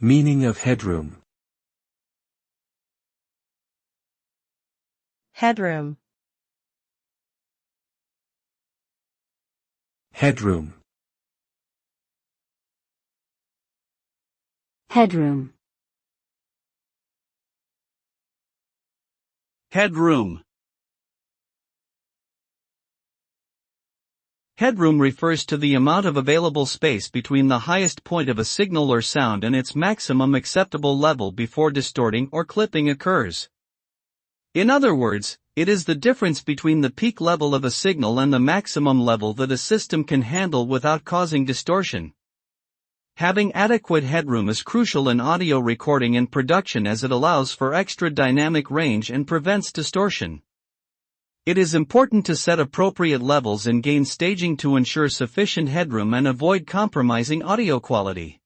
Meaning of headroom. Headroom. Headroom. Headroom. Headroom. Headroom refers to the amount of available space between the highest point of a signal or sound and its maximum acceptable level before distorting or clipping occurs. In other words, it is the difference between the peak level of a signal and the maximum level that a system can handle without causing distortion. Having adequate headroom is crucial in audio recording and production as it allows for extra dynamic range and prevents distortion. It is important to set appropriate levels and gain staging to ensure sufficient headroom and avoid compromising audio quality.